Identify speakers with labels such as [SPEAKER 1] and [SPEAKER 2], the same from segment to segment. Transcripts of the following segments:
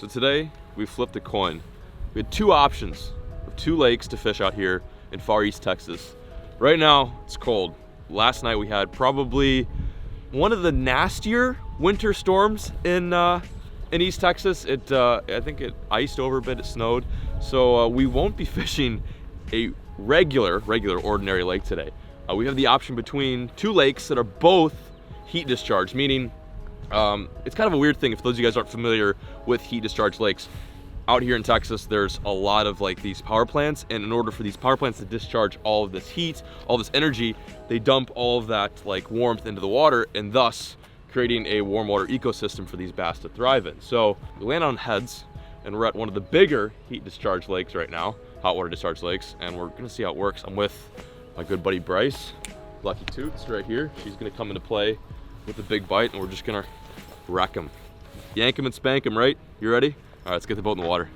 [SPEAKER 1] today we flipped a coin. We had two options of two lakes to fish out here in far east Texas. Right now it's cold. Last night we had probably one of the nastier winter storms in East Texas. I think it iced over a bit, it snowed. So we won't be fishing a regular ordinary lake today. We have the option between two lakes that are both heat discharge, meaning it's kind of a weird thing if those of you guys aren't familiar with heat discharge lakes. Out here in Texas, there's a lot of like these power plants, and in order for these power plants to discharge all of this heat, all this energy, they dump all of that like warmth into the water, and thus creating a warm water ecosystem for these bass to thrive in. So we land on heads, and we're at one of the bigger heat discharge lakes right now, hot water discharge lakes, and we're gonna see how it works. I'm with my good buddy Bryce, Lucky Toots right here. She's gonna come into play with the big bite, and we're just gonna wreck him. Yank him and spank him, right? You ready? All right, let's get the boat in the water.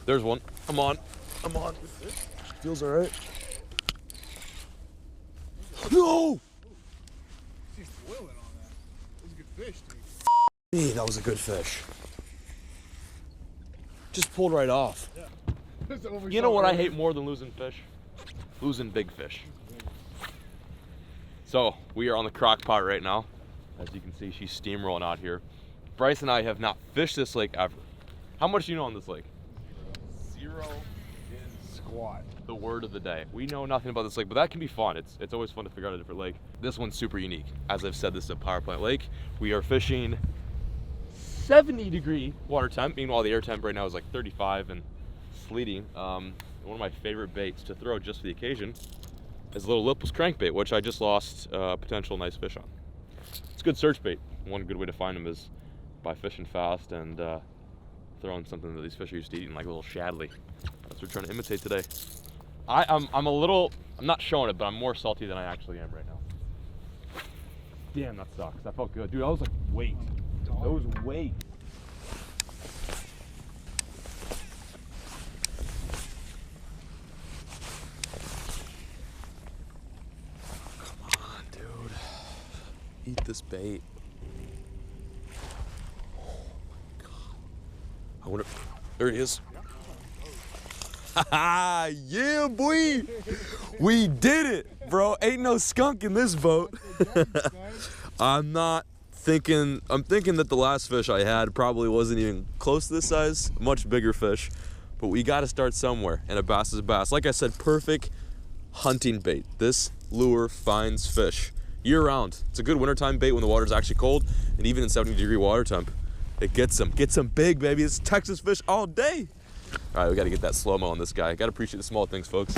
[SPEAKER 1] There's one. I'm on. Feels all right. No!
[SPEAKER 2] She's boiling on that. That was a good fish, dude.
[SPEAKER 3] Hey, that was a good fish. Just pulled right off.
[SPEAKER 2] Yeah.
[SPEAKER 1] You know what I hate more than losing fish? Losing big fish. So we are on the crock pot right now. As you can see, she's steamrolling out here. Bryce and I have not fished this lake ever. How much do you know on this lake?
[SPEAKER 2] Zero in squat.
[SPEAKER 1] The word of the day. We know nothing about this lake, but that can be fun. It's always fun to figure out a different lake. This one's super unique. As I've said, this is a power plant lake. We are fishing 70-degree water temp. Meanwhile, the air temp right now is like 35 and sleeting. One of my favorite baits to throw just for the occasion is a little lipless crankbait, which I just lost a potential nice fish on. It's a good search bait. One good way to find them is by fishing fast and throwing something that these fish are used to eating, like a little shadley. That's what we're trying to imitate today. I'm not showing it, but I'm more salty than I actually am right now. Damn, that sucks. That felt good. Dude, that was like weight. That was weight.
[SPEAKER 3] Come on, dude. Eat this bait. I wonder, there he is. Yeah, boy. We did it, bro. Ain't no skunk in this boat. I'm thinking that the last fish I had probably wasn't even close to this size, much bigger fish, but we got to start somewhere, and a bass is a bass. Like I said, perfect hunting bait. This lure finds fish year round. It's a good wintertime bait when the water's actually cold, and even in 70-degree water temp. It gets them big, baby. It's Texas fish all day. All right, we got to get that slow-mo on this guy. Got to appreciate the small things, folks.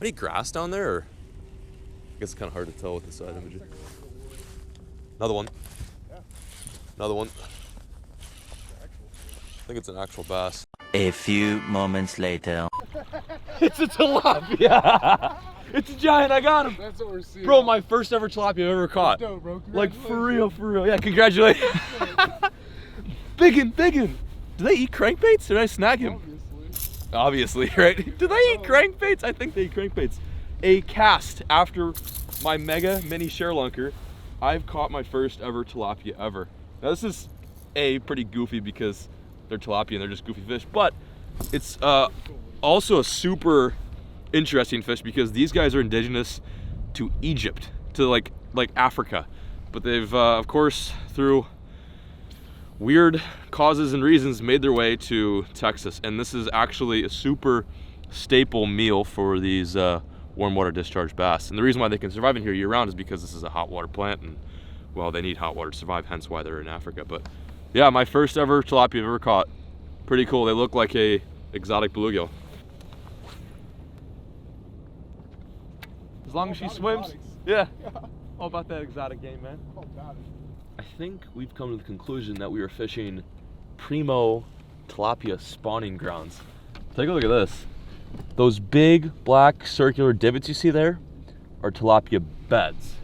[SPEAKER 3] Any grass down there? Or? I guess it's kind of hard to tell with the side image. Another one. Another one. I think it's an actual bass.
[SPEAKER 4] A few moments later.
[SPEAKER 1] It's a tilapia. It's a giant. I got him.
[SPEAKER 2] That's what we're seeing.
[SPEAKER 1] Bro, my first ever tilapia I've ever caught.
[SPEAKER 2] Dope, bro.
[SPEAKER 1] Like for real. Yeah, congratulations. Biggin. Do they eat crankbaits? Did I snag him? Obviously, right? Do they eat crankbaits? I think they eat crankbaits. A cast after my mega mini sharelunker, I've caught my first ever tilapia ever. Now this is pretty goofy because they're tilapia and they're just goofy fish, but it's also a super interesting fish because these guys are indigenous to Egypt, to like Africa, but they've of course through weird causes and reasons made their way to Texas, and this is actually a super staple meal for these warm water discharge bass. And the reason why they can survive in here year round is because this is a hot water plant, and well, they need hot water to survive, hence why they're in Africa. But yeah, my first ever tilapia I've ever caught. Pretty cool. They look like a exotic bluegill. As long as she swims. Yeah. All about that exotic game, man. I think we've come to the conclusion that we are fishing primo tilapia spawning grounds. Take a look at this. Those big black circular divots you see there are tilapia beds.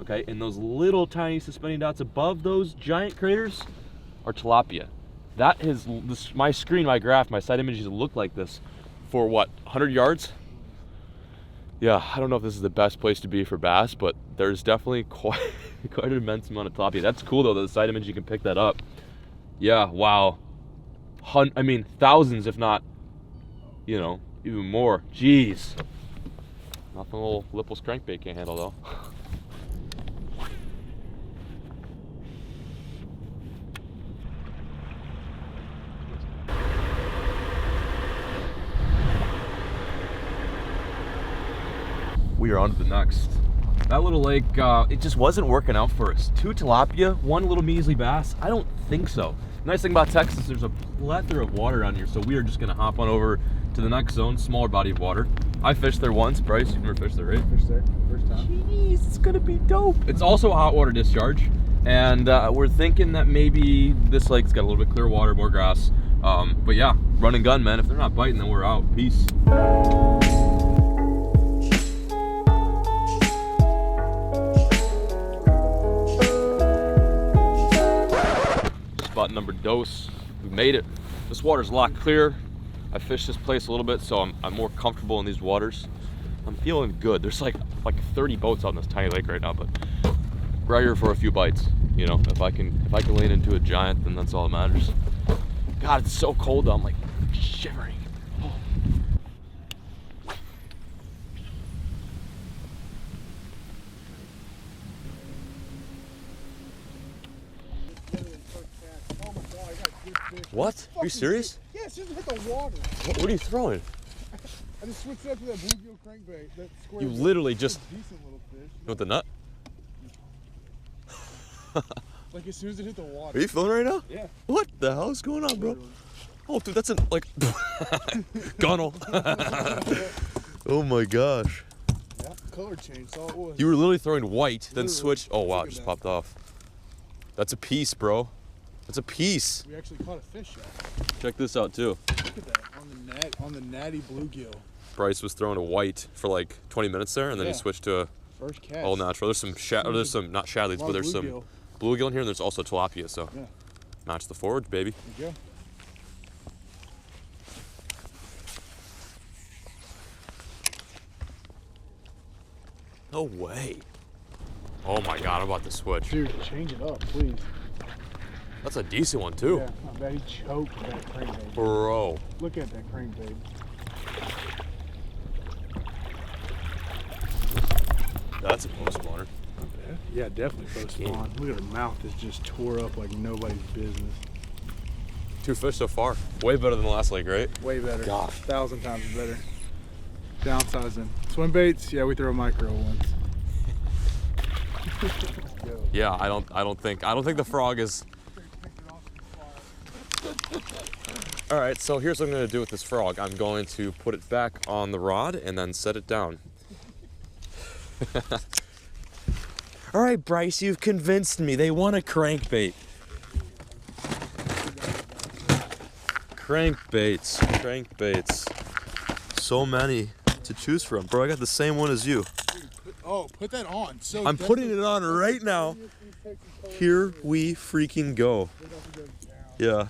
[SPEAKER 1] Okay, and those little tiny suspending dots above those giant craters are tilapia. That is my screen, my graph, my side images look like this for what, 100 yards? Yeah, I don't know if this is the best place to be for bass, but there's definitely quite an immense amount of tilapia. That's cool though, the side image, you can pick that up. Yeah, wow. I mean, thousands, if not, you know, even more. Jeez. Nothing a little lipless crankbait can't handle though. We are on to the next. That little lake, it just wasn't working out for us. 2 tilapia, 1 little measly bass? I don't think so. Nice thing about Texas, there's a plethora of water around here, so we are just gonna hop on over to the next zone, smaller body of water. I fished there once. Bryce, you've never fished there, right?
[SPEAKER 2] Fished there, first time.
[SPEAKER 1] Jeez, it's gonna be dope. It's also a hot water discharge, and we're thinking that maybe this lake's got a little bit clear water, more grass. But yeah, run and gun, man. If they're not biting, then we're out. Peace. Spot number dose. We made it. This water's a lot clearer. I fished this place a little bit, so I'm more comfortable in these waters. I'm feeling good. There's like 30 boats out in this tiny lake right now, but we're out here for a few bites. You know, if I can lean into a giant, then that's all that matters. God, it's so cold though. I'm like shivering. Oh. What? Are you serious?
[SPEAKER 2] Yeah, it's just hit the water.
[SPEAKER 1] What are you throwing?
[SPEAKER 2] I just switched it up to that bluegill crankbait. That square.
[SPEAKER 1] You literally just.
[SPEAKER 2] Decent little fish.
[SPEAKER 1] With the nut?
[SPEAKER 2] Like as soon as it hit the water.
[SPEAKER 3] Are you filming right now?
[SPEAKER 2] Yeah.
[SPEAKER 3] What the hell is going on, bro?
[SPEAKER 2] Literally.
[SPEAKER 3] Oh, dude, that's like gunnel. Oh my gosh.
[SPEAKER 2] Yeah, color change. That's all it was.
[SPEAKER 3] You were literally throwing white, then
[SPEAKER 2] Literally.
[SPEAKER 3] switched. Oh wow,
[SPEAKER 2] Look
[SPEAKER 3] it
[SPEAKER 2] at
[SPEAKER 3] just
[SPEAKER 2] that.
[SPEAKER 3] popped off. That's a piece, bro. That's a piece.
[SPEAKER 2] We actually caught a fish out.
[SPEAKER 3] Check this out too.
[SPEAKER 2] Look at that on the natty bluegill.
[SPEAKER 3] Bryce was throwing a white for like 20 minutes there, and then he
[SPEAKER 2] Yeah.
[SPEAKER 3] switch to a
[SPEAKER 2] First catch.
[SPEAKER 3] all natural. There's some there's some not shad leads,
[SPEAKER 2] A lot
[SPEAKER 3] but
[SPEAKER 2] of
[SPEAKER 3] there's some
[SPEAKER 2] bluegill.
[SPEAKER 3] bluegill in here, and there's also tilapia. So
[SPEAKER 2] Yeah.
[SPEAKER 3] match the forage, baby.
[SPEAKER 2] There you
[SPEAKER 3] No way. Oh my god, I'm about to switch.
[SPEAKER 2] go. Dude, change it up, please.
[SPEAKER 3] That's a decent one too.
[SPEAKER 2] Yeah, I bet he choked that crankbait.
[SPEAKER 3] Bro.
[SPEAKER 2] Look at that crankbait.
[SPEAKER 3] That's a post spawner.
[SPEAKER 2] Yeah, definitely post spawn. Look at her mouth is just tore up like nobody's business.
[SPEAKER 3] 2 fish so far. Way better than the last lake, right?
[SPEAKER 2] Way better.
[SPEAKER 3] Gosh.
[SPEAKER 2] 1,000 times better. Downsizing. Swim baits, yeah, we throw micro ones.
[SPEAKER 3] Yeah, I don't think the frog is. All right, so here's what I'm gonna do with this frog. I'm going to put it back on the rod and then set it down. All right, Bryce, you've convinced me. They want a crankbait. Crankbaits. So many to choose from. Bro, I got the same one as you.
[SPEAKER 2] Put that on. So
[SPEAKER 3] I'm putting it on right now. Here we freaking go. Yeah.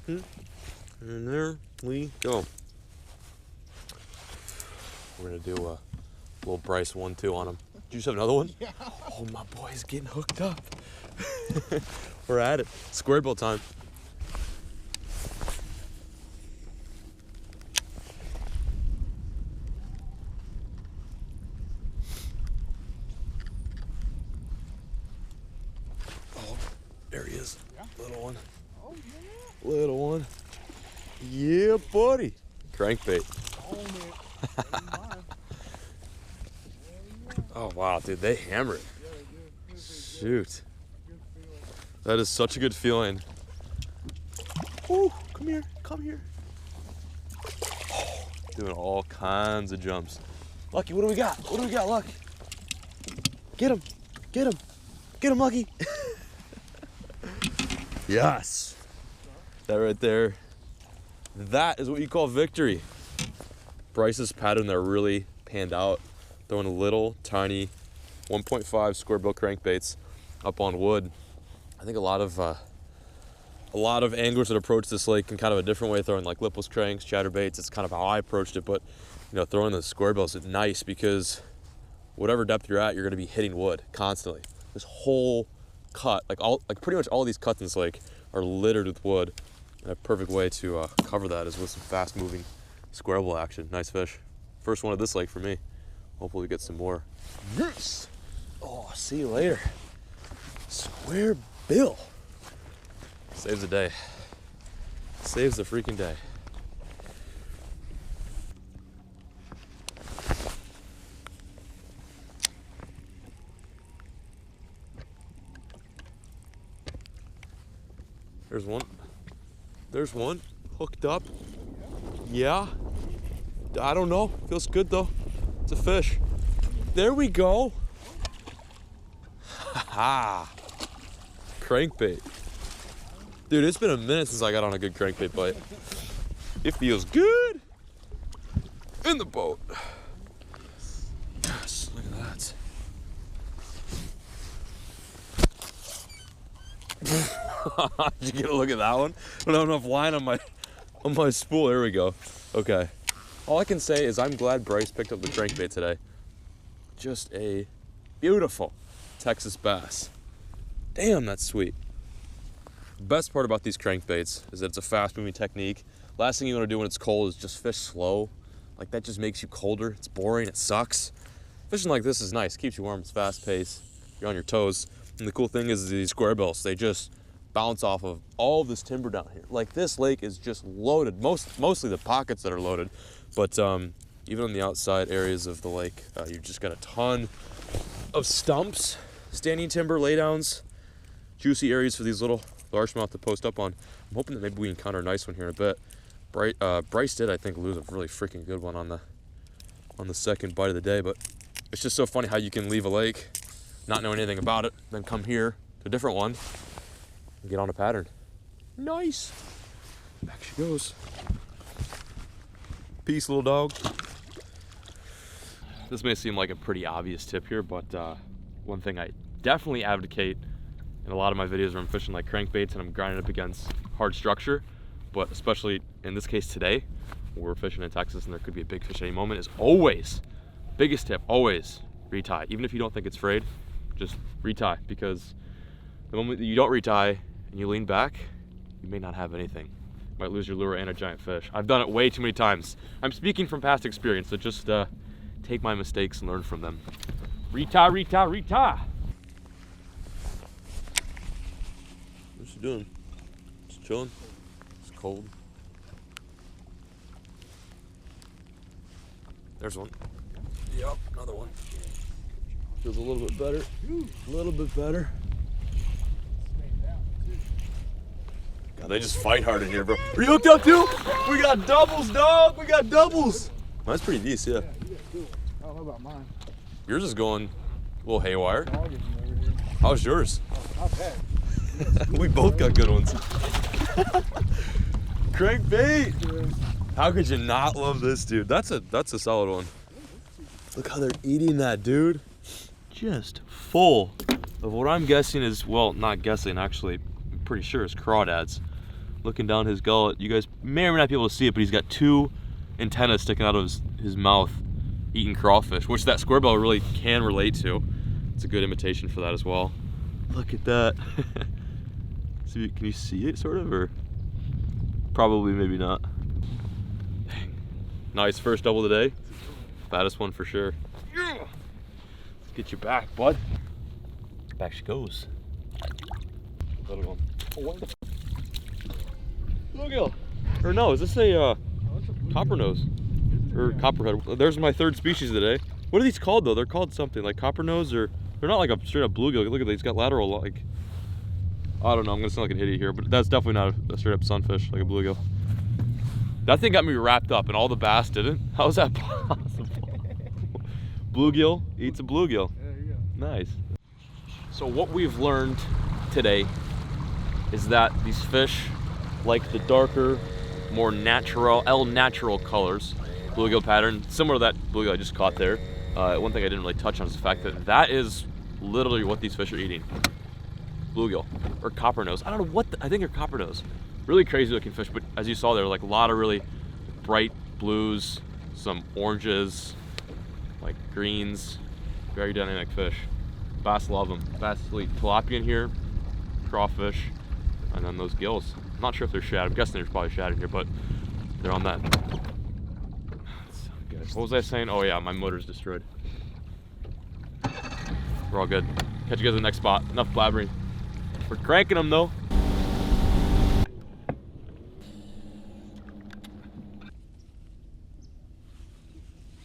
[SPEAKER 3] And there we go. We're gonna do a little Bryce 1-2 on him. Did you just have another one?
[SPEAKER 2] Yeah.
[SPEAKER 3] Oh, my boy's getting hooked up. We're at it. Squarebill time. Oh, there he is.
[SPEAKER 2] Yeah.
[SPEAKER 3] Little one.
[SPEAKER 2] Oh, yeah.
[SPEAKER 3] Little one. Yeah, buddy. Crankbait.
[SPEAKER 2] Own it. Mine.
[SPEAKER 3] Oh, wow, dude, they hammer it. Shoot. That is such a good feeling. Ooh, come here, come here. Oh, doing all kinds of jumps. Lucky, what do we got? What do we got, Luck? Get him, get him, get him, Lucky. Yes. That right there, that is what you call victory. Bryce's pattern there really panned out. Throwing little, tiny 1.5 square bill crankbaits up on wood. I think a lot of anglers that approach this lake in kind of a different way, throwing like lipless cranks, chatterbaits. It's kind of how I approached it, but you know, throwing the square bills is nice because whatever depth you're at, you're going to be hitting wood constantly. This whole cut, like pretty much all these cuts in this lake are littered with wood, and a perfect way to cover that is with some fast-moving square bill action. Nice fish. First one of this lake for me. Hopefully we get some more. Yes. Oh, see you later. Square bill. Saves the day. Saves the freaking day. There's one. There's one. Hooked up. Yeah. I don't know. Feels good though. It's a fish. There we go. Ha! Crankbait. Dude, it's been a minute since I got on a good crankbait bite. It feels good in the boat. Yes, look at that. Did you get a look at that one? I don't have enough line on my spool. There we go. Okay. All I can say is I'm glad Bryce picked up the crankbait today. Just a beautiful Texas bass. Damn, that's sweet. The best part about these crankbaits is that it's a fast-moving technique. Last thing you want to do when it's cold is just fish slow. Like, that just makes you colder. It's boring. It sucks. Fishing like this is nice. Keeps you warm. It's fast-paced. You're on your toes. And the cool thing is these square bills, they just bounce off of all of this timber down here. Like, this lake is just loaded. Mostly the pockets that are loaded. But even on the outside areas of the lake, you've just got a ton of stumps, standing timber, laydowns, juicy areas for these little largemouth to post up on. I'm hoping that maybe we encounter a nice one here in a bit. Bryce did, I think, lose a really freaking good one on the second bite of the day, but it's just so funny how you can leave a lake, not know anything about it, then come here to a different one and get on a pattern. Nice. Back she goes. Peace, little dog.
[SPEAKER 1] This may seem like a pretty obvious tip here, but one thing I definitely advocate in a lot of my videos where I'm fishing like crankbaits and I'm grinding up against hard structure, but especially in this case today, where we're fishing in Texas and there could be a big fish at any moment, is always, biggest tip, always retie. Even if you don't think it's frayed, just retie, because the moment that you don't retie and you lean back, you may not have anything. You might lose your lure and a giant fish. I've done it way too many times. I'm speaking from past experience, so just take my mistakes and learn from them. Retie, retie, retie.
[SPEAKER 3] What's she doing? Just chilling. It's cold. There's one. Yep, another one. Feels a little bit better. A little bit better. God, they just fight hard in here, bro. Are you hooked up too? We got doubles, dog. We got doubles. Mine's pretty decent, yeah.
[SPEAKER 2] Yeah, you gotta do it. I don't know about mine.
[SPEAKER 3] Yours is going a little haywire.
[SPEAKER 2] Dog is over here.
[SPEAKER 3] How's yours?
[SPEAKER 2] Oh, not bad.
[SPEAKER 3] We both got good ones. Crankbait. How could you not love this, dude? That's a solid one. Look how they're eating that, dude.
[SPEAKER 1] Just full of what I'm guessing is, well, not guessing, actually, I'm pretty sure it's crawdads. Looking down his gullet, you guys may or may not be able to see it, but he's got two antennas sticking out of his mouth eating crawfish, which that square bill really can relate to. It's a good imitation for that as well. Look at that. See, can you see it sort of, or probably maybe not? Dang. Nice first double today. Fattest one for sure. Let's get you back, bud. Back she goes. Little one. Oh, what the bluegill. Or no, is this a copper nose? Or copperhead. There's my third species today. What are these called though? They're called something like copper nose, or they're not like a straight up bluegill. Look at these, he's got lateral like, I don't know, I'm gonna sound like an idiot here, but that's definitely not a straight up sunfish like a bluegill. That thing got me wrapped up and all the bass didn't. How is that possible? Bluegill eats a bluegill.
[SPEAKER 2] There you go.
[SPEAKER 1] Nice. So what we've learned today is that these fish like the darker, more natural, natural colors, bluegill pattern, similar to that bluegill I just caught there. One thing I didn't really touch on is the fact that that is literally what these fish are eating. Bluegill, or copper nose. I don't know what, I think they're copper nose. Really crazy looking fish, but as you saw there, like a lot of really bright blues, some oranges, like greens, very dynamic fish. Bass love them. Bass eat tilapia in here, crawfish, and then those gills. I'm not sure if they're shad. I'm guessing there's probably shad in here, but they're on that. So good. What was I saying? Oh yeah, my motor's destroyed. We're all good. Catch you guys in the next spot. Enough blabbering. We're cranking them though.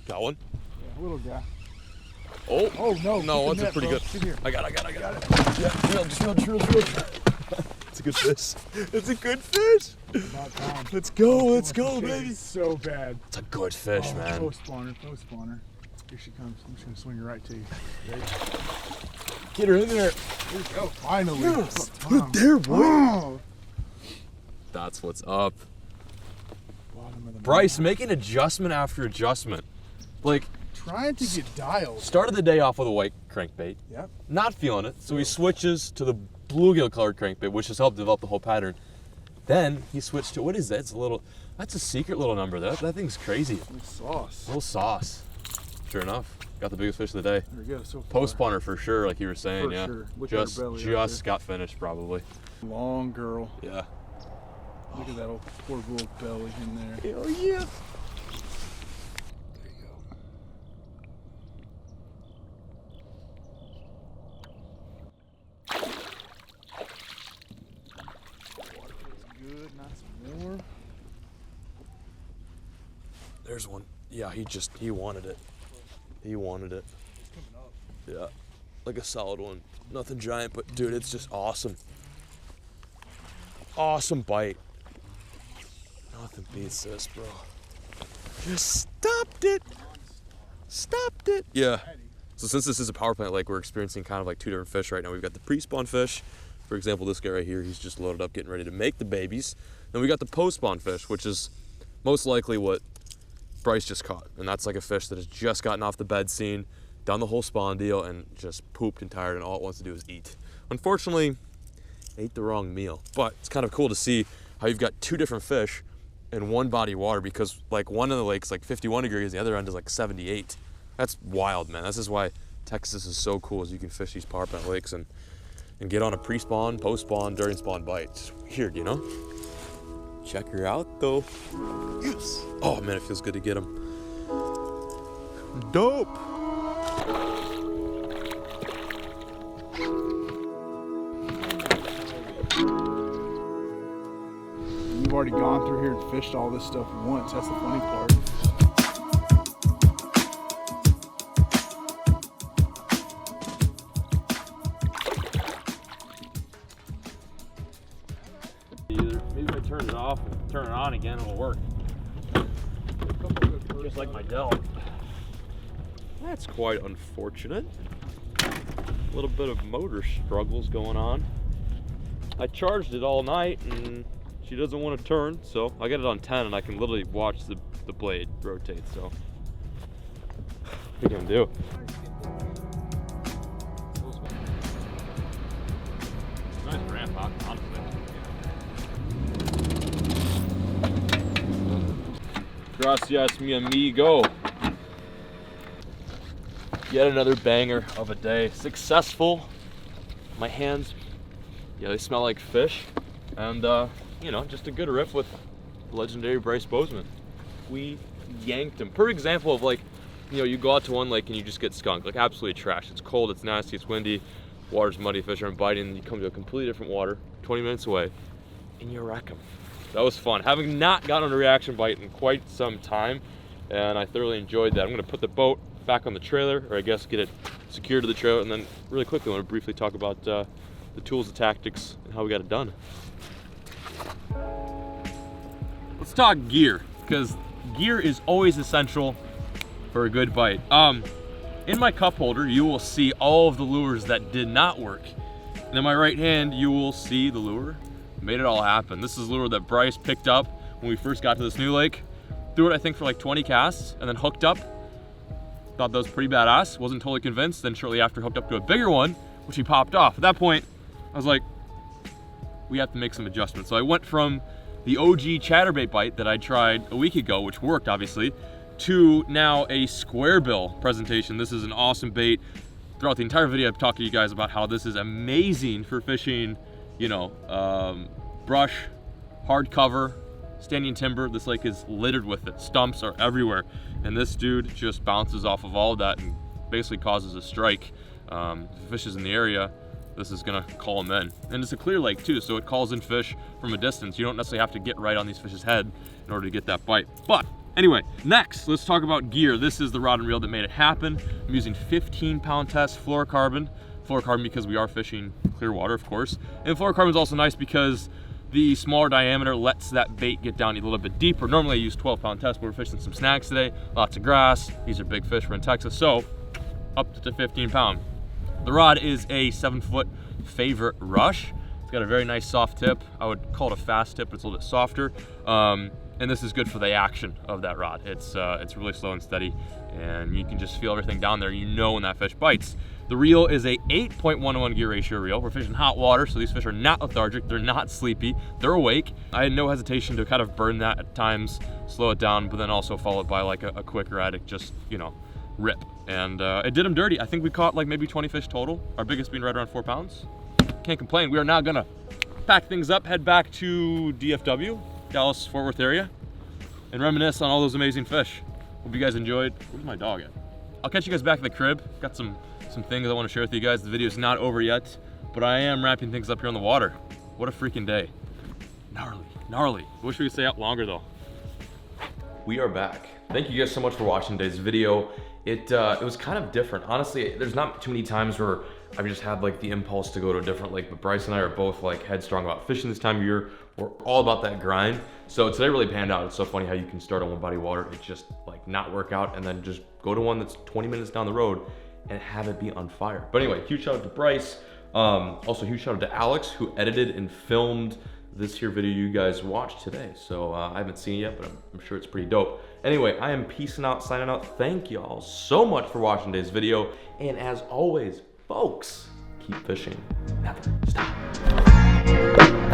[SPEAKER 1] Got one?
[SPEAKER 2] Yeah, little guy.
[SPEAKER 1] Oh,
[SPEAKER 2] Oh no!
[SPEAKER 1] no,
[SPEAKER 2] keep
[SPEAKER 1] that's
[SPEAKER 2] the net,
[SPEAKER 1] pretty
[SPEAKER 2] bro.
[SPEAKER 1] good.
[SPEAKER 2] Sit here.
[SPEAKER 1] I got it. Yeah, just reel. It's a good fish. It's a good fish.
[SPEAKER 2] About time.
[SPEAKER 1] Let's go,
[SPEAKER 2] Okay,
[SPEAKER 1] baby.
[SPEAKER 2] it's so bad.
[SPEAKER 1] It's a good fish, man.
[SPEAKER 2] Post spawner. Here she comes. I'm just gonna swing her right to you. Ready?
[SPEAKER 1] Get her in there.
[SPEAKER 2] There you go. Finally.
[SPEAKER 1] Yes.
[SPEAKER 2] It's about
[SPEAKER 1] Put it
[SPEAKER 2] time.
[SPEAKER 1] there, boy.
[SPEAKER 2] Oh.
[SPEAKER 1] That's what's up.
[SPEAKER 2] Bottom of the
[SPEAKER 1] Bryce
[SPEAKER 2] map.
[SPEAKER 1] making adjustment after adjustment. Like,
[SPEAKER 2] Trying to get dialed.
[SPEAKER 1] started the day off with a white crankbait.
[SPEAKER 2] Yep.
[SPEAKER 1] Not feeling it, so he switches to the bluegill colored crankbait, which has helped develop the whole pattern. Then he switched to, what is that? It's a little, that's a secret little number. That thing's crazy.
[SPEAKER 2] With sauce.
[SPEAKER 1] Little sauce. Sure enough, got the biggest fish of the day.
[SPEAKER 2] There we go. So far.
[SPEAKER 1] Post spawner for sure, like you were saying,
[SPEAKER 2] For
[SPEAKER 1] yeah.
[SPEAKER 2] sure. Look at her
[SPEAKER 1] Just
[SPEAKER 2] belly right
[SPEAKER 1] got finished probably.
[SPEAKER 2] Long girl.
[SPEAKER 1] Yeah.
[SPEAKER 2] Look at that old poor little belly in there.
[SPEAKER 1] Hell yeah.
[SPEAKER 2] Good, nice and warm.
[SPEAKER 1] There's one. Yeah, he wanted it. He wanted it. Yeah. Like a solid one. Nothing giant, but dude, it's just awesome. Awesome bite. Nothing beats this, bro. Just stopped it. Stopped it. Yeah. So since this is a power plant lake, we're experiencing kind of like two different fish right now. We've got the pre-spawn fish. For example, this guy right here, he's just loaded up, getting ready to make the babies. Then we got the post-spawn fish, which is most likely what Bryce just caught. And that's like a fish that has just gotten off the bed scene, done the whole spawn deal, and just pooped and tired, and all it wants to do is eat. Unfortunately, ate the wrong meal. But it's kind of cool to see how you've got two different fish in one body of water, because like one of the lake's like 51 degrees, the other end is like 78. That's wild, man. This is why Texas is so cool, is you can fish these power plant lakes and get on a pre-spawn, post-spawn, during spawn bite. It's weird, you know? Check her out though. Yes. Oh man, it feels good to get them. Dope.
[SPEAKER 2] We've already gone through here and fished all this stuff once. That's the funny part.
[SPEAKER 1] Maybe if I turn it off and turn it on again, it'll work. Just like my Dell. That's quite unfortunate. A little bit of motor struggles going on. I charged it all night and she doesn't want to turn, so I got it on 10 and I can literally watch the blade rotate, so what are you gonna do? Nice ramp, honestly. Gracias, mi amigo. Yet another banger of a day. Successful. My hands, yeah, they smell like fish. And, you know, just a good riff with legendary Bryce Bozeman. We yanked him. Perfect example of, like, you know, you go out to one lake and you just get skunked. Like, absolutely trash. It's cold, it's nasty, it's windy, water's muddy, fish aren't biting, and you come to a completely different water, 20 minutes away, and you wreck them. That was fun. Having not gotten a reaction bite in quite some time, and I thoroughly enjoyed that. I'm gonna put the boat back on the trailer, or I guess get it secured to the trailer, and then really quickly I want to briefly talk about the tools, the tactics, and how we got it done. Let's talk gear, because gear is always essential for a good bite. In my cup holder, you will see all of the lures that did not work. And in my right hand, you will see the lure. Made it all happen. This is a lure that Bryce picked up when we first got to this new lake. Threw it, I think, for like 20 casts, and then hooked up. Thought that was pretty badass. Wasn't totally convinced. Then shortly after, hooked up to a bigger one, which he popped off. At that point, I was like, we have to make some adjustments. So I went from the OG chatterbait bite that I tried a week ago, which worked obviously, to now a squarebill presentation. This is an awesome bait. Throughout the entire video, I've talked to you guys about how this is amazing for fishing, you know, brush, hard cover, standing timber. This lake is littered with it. Stumps are everywhere. And this dude just bounces off of all of that and basically causes a strike. If the fish is in the area, this is gonna call him in. And it's a clear lake too, so it calls in fish from a distance. You don't necessarily have to get right on these fish's head in order to get that bite. But anyway, next, let's talk about gear. This is the rod and reel that made it happen. I'm using 15-pound test fluorocarbon. Fluorocarbon because we are fishing clear water, of course. And fluorocarbon is also nice because the smaller diameter lets that bait get down a little bit deeper. Normally I use 12-pound test, but we're fishing some snags today. Lots of grass. These are big fish. We're in Texas, so up to 15-pound. The rod is a 7-foot favorite rush. It's got a very nice soft tip. I would call it a fast tip, but it's a little bit softer. And this is good for the action of that rod. It's really slow and steady, and you can just feel everything down there. You know when that fish bites. The reel is a 8.11 gear ratio reel. We're fishing hot water, so these fish are not lethargic. They're not sleepy. They're awake. I had no hesitation to kind of burn that at times, slow it down, but then also follow it by like a quicker addict, just, you know, rip. And it did them dirty. I think we caught like maybe 20 fish total, our biggest being right around 4 pounds. Can't complain. We are now gonna pack things up, head back to DFW, Dallas Fort Worth area, and reminisce on all those amazing fish. Hope you guys enjoyed. Where's my dog at? I'll catch you guys back at the crib. Got some things I want to share with you guys. The video's not over yet, but I am wrapping things up here on the water. What a freaking day. Gnarly. Wish we could stay out longer though. We are back. Thank you guys so much for watching today's video. It was kind of different. Honestly, there's not too many times where I've just had like the impulse to go to a different lake, but Bryce and I are both like headstrong about fishing this time of year. We're all about that grind. So today really panned out. It's so funny how you can start on one body of water, it just like not work out, and then just go to one that's 20 minutes down the road and have it be on fire. But anyway, huge shout out to Bryce. Also huge shout out to Alex, who edited and filmed this here video you guys watched today. So I haven't seen it yet, but I'm sure it's pretty dope. Anyway, I am peacing out, signing out. Thank y'all so much for watching today's video. And as always, folks, keep fishing, never stop.